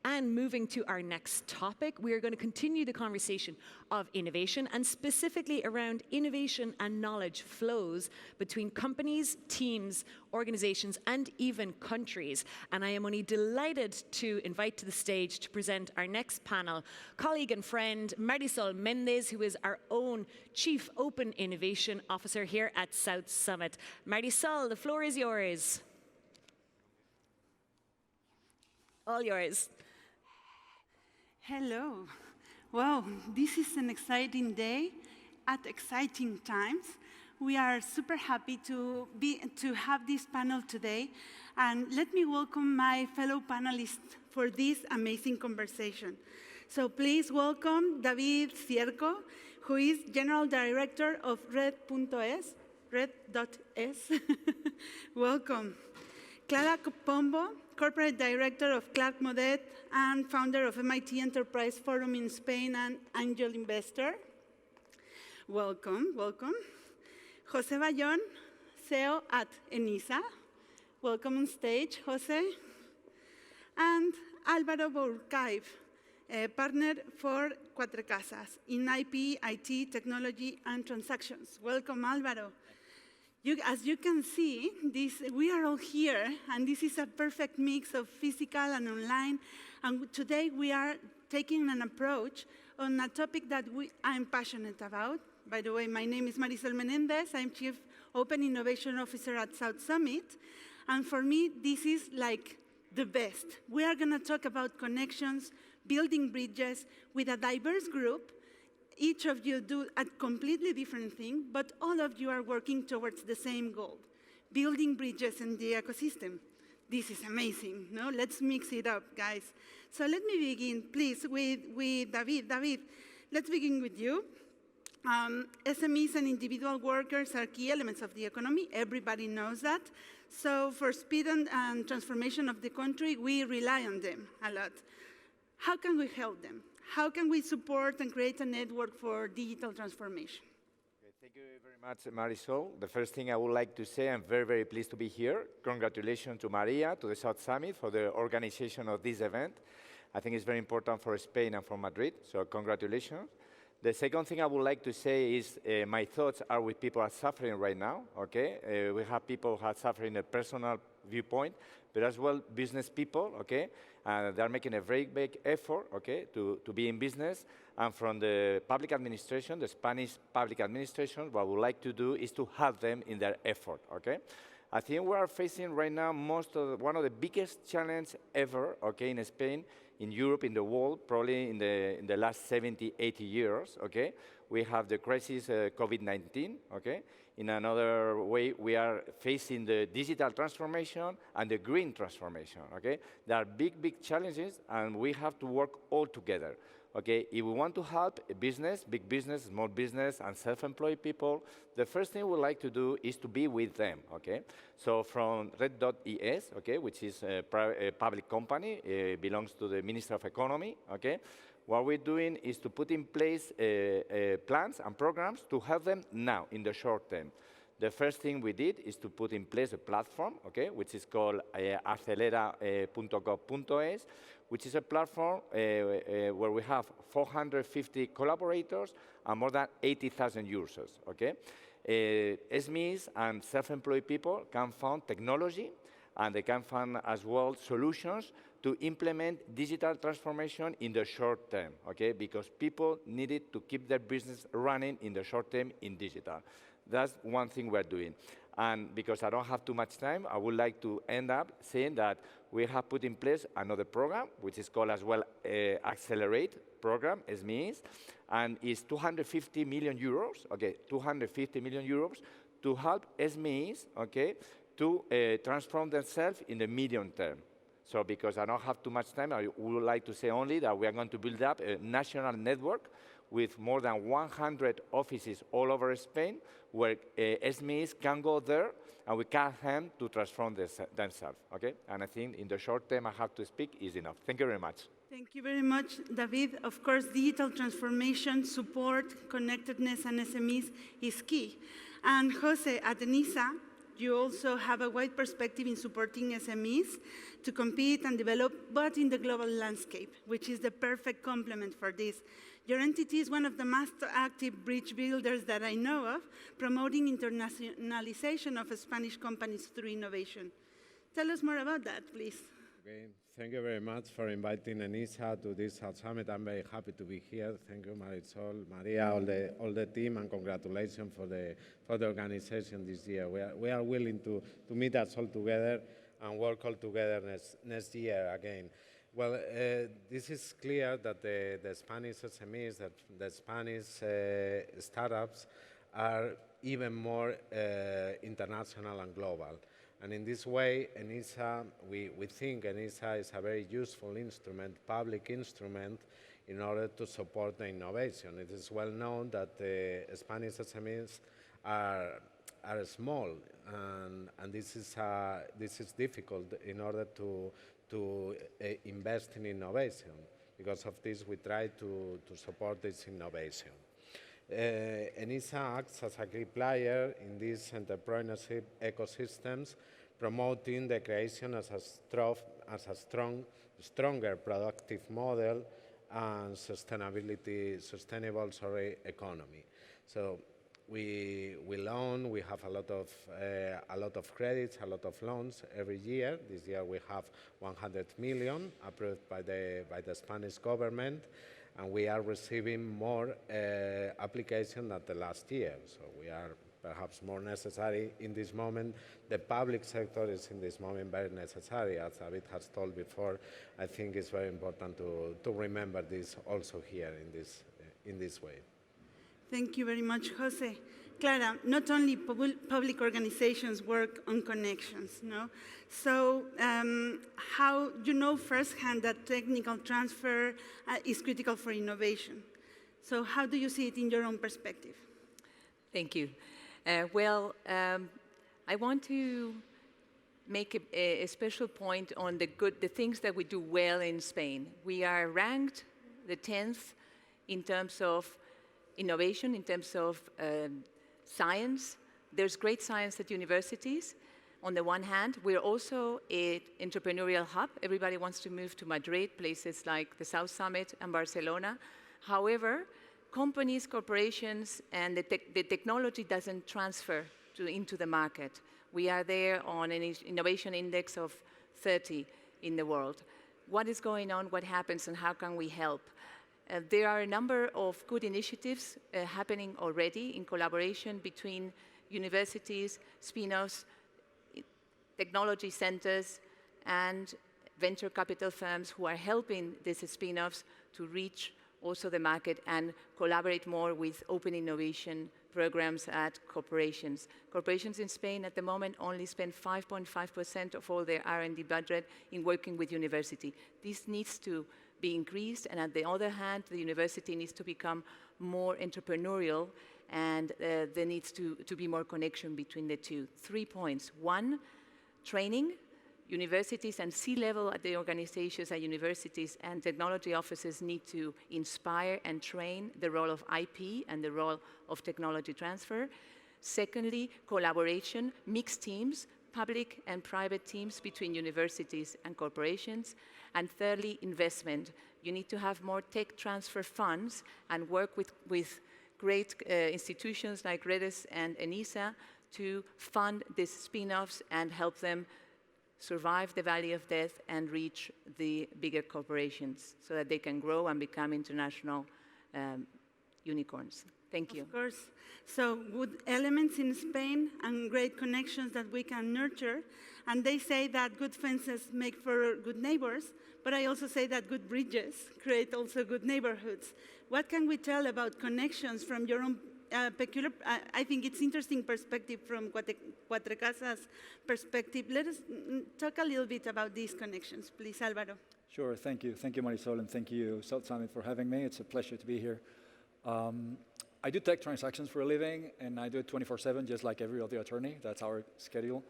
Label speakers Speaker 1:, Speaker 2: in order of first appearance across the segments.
Speaker 1: And moving to our next topic, we are going to continue the conversation of innovation, and specifically around innovation and knowledge flows between companies, teams, organizations, and even countries. And I am only delighted to invite to the stage to present our next panel, colleague and friend Marisol Menéndez, who is our own Chief Open Innovation Officer here at South Summit. Marisol, the floor is yours. All yours.
Speaker 2: Hello. Wow, this is an exciting day at exciting times. We are super happy to have this panel today. And let me welcome my fellow panelists for this amazing conversation. So please welcome David Ciero, who is General Director of RED.ES. RED.ES. Welcome. Clara Pombo, Corporate Director of ClarkeModet and founder of MIT Enterprise Forum in Spain and angel investor. Welcome, welcome. José Bayón, CEO at Enisa. Welcome on stage, José. And Álvaro Bourkaib, partner for Cuatrecasas in IP, IT, technology, and transactions. Welcome, Álvaro. As you can see, we are all here, and this is a perfect mix of physical and online. And today we are taking an approach on a topic that I'm passionate about. By the way, my name is Marisol Menéndez. I'm Chief Open Innovation Officer at South Summit. And for me, this is like the best. We are going to talk about connections, building bridges with a diverse group. Each of you do a completely different thing, but all of you are working towards the same goal, building bridges in the ecosystem. This is amazing, no? Let's mix it up, guys. So let me begin, please, with David. David, let's begin with you. SMEs and individual workers are key elements of the economy. Everybody knows that. So for speed and transformation of the country, we rely on them a lot. How can we help them? How can we support and create a network for digital transformation?
Speaker 3: Okay, thank you very much, Marisol. The first thing I would like to say, I'm very, very pleased to be here. Congratulations to Maria, to the South Summit for the organization of this event. I think it's very important for Spain and for Madrid, so congratulations. The second thing I would like to say is my thoughts are with people who are suffering right now, okay? We have people who are suffering a personal viewpoint, but as well business people, okay? They're making a very big effort, okay, to be in business. And from the public administration, the Spanish public administration, what we would like to do is to help them in their effort, okay? I think we are facing right now one of the biggest challenges ever, okay, in Spain, in Europe, in the world, probably in the last 70, 80 years, okay? We have the crisis COVID-19, okay? In another way, we are facing the digital transformation and the green transformation, okay? There are big, big challenges, and we have to work all together, okay? If we want to help a business, big business, small business, and self-employed people, the first thing we like to do is to be with them, okay? So from RED.ES, okay, which is a public company, belongs to the Minister of Economy, okay? What we're doing is to put in place plans and programs to help them now, in the short term. The first thing we did is to put in place a platform, okay, which is called acelera.gov.es, which is a platform where we have 450 collaborators and more than 80,000 users, okay? SMEs and self-employed people can fund technology, and they can fund as well solutions to implement digital transformation in the short term, okay? Because people needed to keep their business running in the short term in digital. That's one thing we're doing. And because I don't have too much time, I would like to end up saying that we have put in place another program, which is called as well Accelerate program, SMEs, and it's 250 million euros, okay, 250 million euros to help SMEs, okay, to transform themselves in the medium term. So because I don't have too much time, I would like to say only that we are going to build up a national network with more than 100 offices all over Spain where SMEs can go there and we can help them to transform themselves, okay? And I think in the short term I have to speak is enough. Thank you very much.
Speaker 2: Thank you very much, David. Of course, digital transformation, support, connectedness, and SMEs is key. And Jose, at Enisa, You also have a wide perspective in supporting SMEs to compete and develop, but in the global landscape, which is the perfect complement for this. Your entity is one of the most active bridge builders that I know of, promoting internationalization of Spanish companies through innovation. Tell us more about that, please.
Speaker 4: Okay. Thank you very much for inviting Enisa to this South Summit. I'm very happy to be here. Thank you, Marisol, Maria, all the team, and congratulations for the organization this year. We are willing to meet us all together and work all together next year again. Well, this is clear that the Spanish SMEs, that the Spanish startups are even more international and global. And in this way, Enisa, we think Enisa is a very useful instrument, public instrument, in order to support the innovation. It is well known that the Spanish SMEs are small, and this is difficult in order to invest in innovation. Because of this, we try to support this innovation. Enisa acts as a key player in these entrepreneurship ecosystems, promoting the creation as a stronger productive model and sustainable economy. So we loan. We have a lot of credits, a lot of loans every year. This year we have 100 million approved by the Spanish government. And we are receiving more applications than the last year. So we are perhaps more necessary in this moment. The public sector is in this moment very necessary. As David has told before, I think it's very important to remember this also here in this way.
Speaker 2: Thank you very much, Jose. Clara, not only public organizations work on connections, no? So how you know firsthand that technical transfer is critical for innovation. So how do you see it in your own perspective?
Speaker 5: Thank you. I want to make a special point on the things that we do well in Spain. We are ranked the 10th in terms of innovation, in terms of science. There's great science at universities. On the one hand, we're also an entrepreneurial hub. Everybody wants to move to Madrid, places like the South Summit and Barcelona. However, companies, corporations, and the technology doesn't transfer into the market. We are there on an innovation index of 30 in the world. What is going on, what happens, and how can we help? There are a number of good initiatives happening already in collaboration between universities, spin-offs, technology centers, and venture capital firms who are helping these spin-offs to reach also the market and collaborate more with open innovation programs at corporations. Corporations in Spain at the moment only spend 5.5% of all their R&D budget in working with university. This needs to be increased, and on the other hand, the university needs to become more entrepreneurial, and there needs to be more connection between the two. 3 points. One, training. Universities and C-level at the organizations at universities and technology offices need to inspire and train the role of IP and the role of technology transfer. Secondly, collaboration, mixed teams, public and private teams between universities and corporations. And thirdly, investment. You need to have more tech transfer funds and work with great institutions like RED.ES and Enisa to fund these spin-offs and help them survive the valley of death and reach the bigger corporations so that they can grow and become international unicorns. Thank you.
Speaker 2: Of course. So good elements in Spain and great connections that we can nurture. And they say that good fences make for good neighbors, but I also say that good bridges create also good neighborhoods. What can we tell about connections from your own peculiar, I think it's interesting perspective from Cuatrecasas perspective. Let us talk a little bit about these connections, please, Álvaro.
Speaker 6: Sure, thank you. Thank you, Marisol, and thank you, South Summit, for having me. It's a pleasure to be here. I do tech transactions for a living, and I do it 24/7, just like every other attorney. That's our schedule.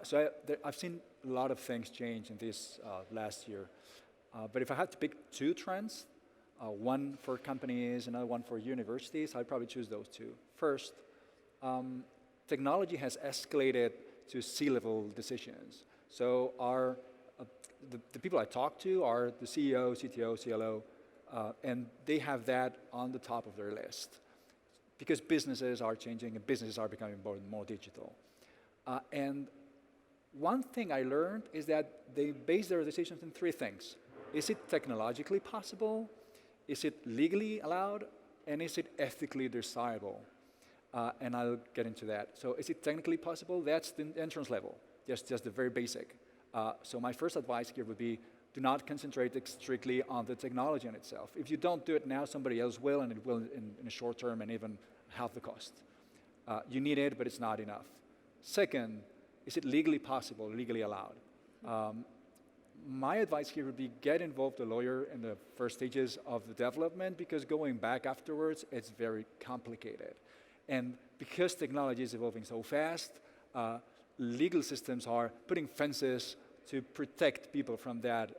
Speaker 6: So I've seen a lot of things change in this last year. But if I had to pick two trends, one for companies, another one for universities, I'd probably choose those two. First, technology has escalated to C-level decisions. So the people I talk to are the CEO, CTO, CLO, and they have that on the top of their list because businesses are changing and businesses are becoming more and more digital. And one thing I learned is that they base their decisions on three things. Is it technologically possible? Is it legally allowed? And is it ethically desirable? And I'll get into that. So is it technically possible? That's the entrance level, just the very basic. So my first advice here would be, do not concentrate strictly on the technology in itself. If you don't do it now, somebody else will, and it will in a short term and even half the cost. You need it, but it's not enough. Second, is it legally possible, legally allowed? My advice here would be get involved a lawyer in the first stages of the development because going back afterwards, it's very complicated. And because technology is evolving so fast, legal systems are putting fences to protect people from that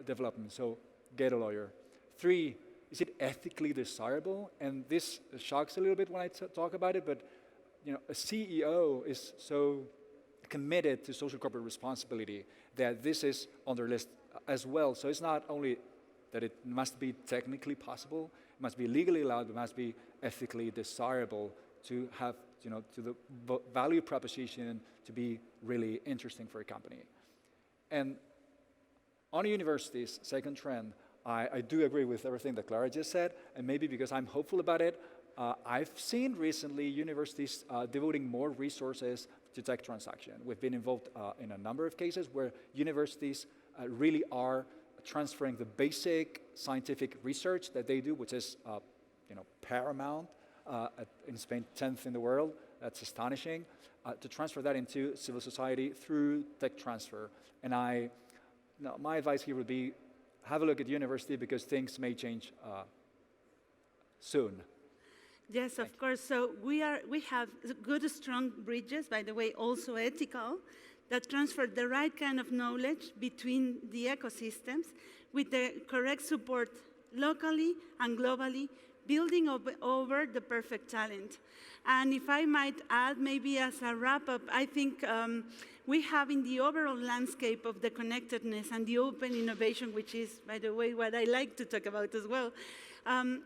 Speaker 6: development. So get a lawyer. 3, is it ethically desirable? And this shocks a little bit when I talk about it, but a CEO is so committed to social corporate responsibility that this is on their list as well. So it's not only that it must be technically possible, it must be legally allowed, it must be ethically desirable to have, to the value proposition to be really interesting for a company. And on universities, second trend, I do agree with everything that Clara just said, and maybe because I'm hopeful about it, I've seen recently universities devoting more resources to tech transaction. We've been involved in a number of cases where universities really are transferring the basic scientific research that they do, which is paramount in Spain, 10th in the world. That's astonishing. To transfer that into civil society through tech transfer. And my advice here would be have a look at university because things may change soon.
Speaker 2: Yes, of course. So we have good, strong bridges, by the way, also ethical, that transfer the right kind of knowledge between the ecosystems with the correct support locally and globally, building over the perfect talent. And if I might add, maybe as a wrap-up, I think we have in the overall landscape of the connectedness and the open innovation, which is, by the way, what I like to talk about as well,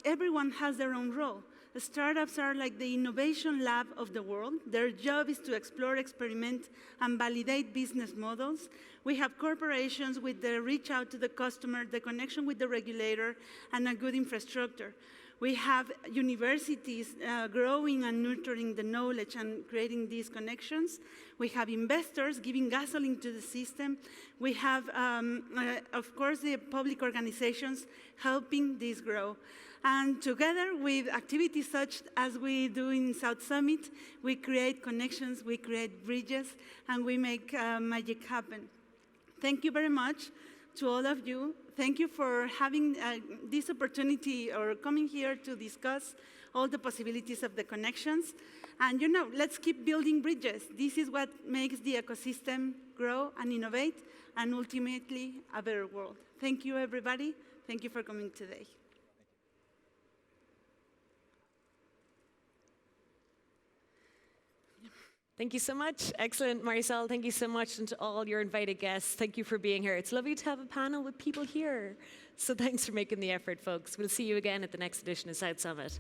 Speaker 2: everyone has their own role. Startups are like the innovation lab of the world. Their job is to explore, experiment, and validate business models. We have corporations with the reach out to the customer, the connection with the regulator, and a good infrastructure. We have universities growing and nurturing the knowledge and creating these connections. We have investors giving gasoline to the system. We have, of course, the public organizations helping this grow. And together with activities such as we do in South Summit, we create connections, we create bridges, and we make magic happen. Thank you very much to all of you. Thank you for having this opportunity or coming here to discuss all the possibilities of the connections. And let's keep building bridges. This is what makes the ecosystem grow and innovate and ultimately a better world. Thank you, everybody. Thank you for coming today.
Speaker 1: Thank you so much. Excellent, Marisol. Thank you so much, and to all your invited guests, thank you for being here. It's lovely to have a panel with people here. So thanks for making the effort, folks. We'll see you again at the next edition of South Summit.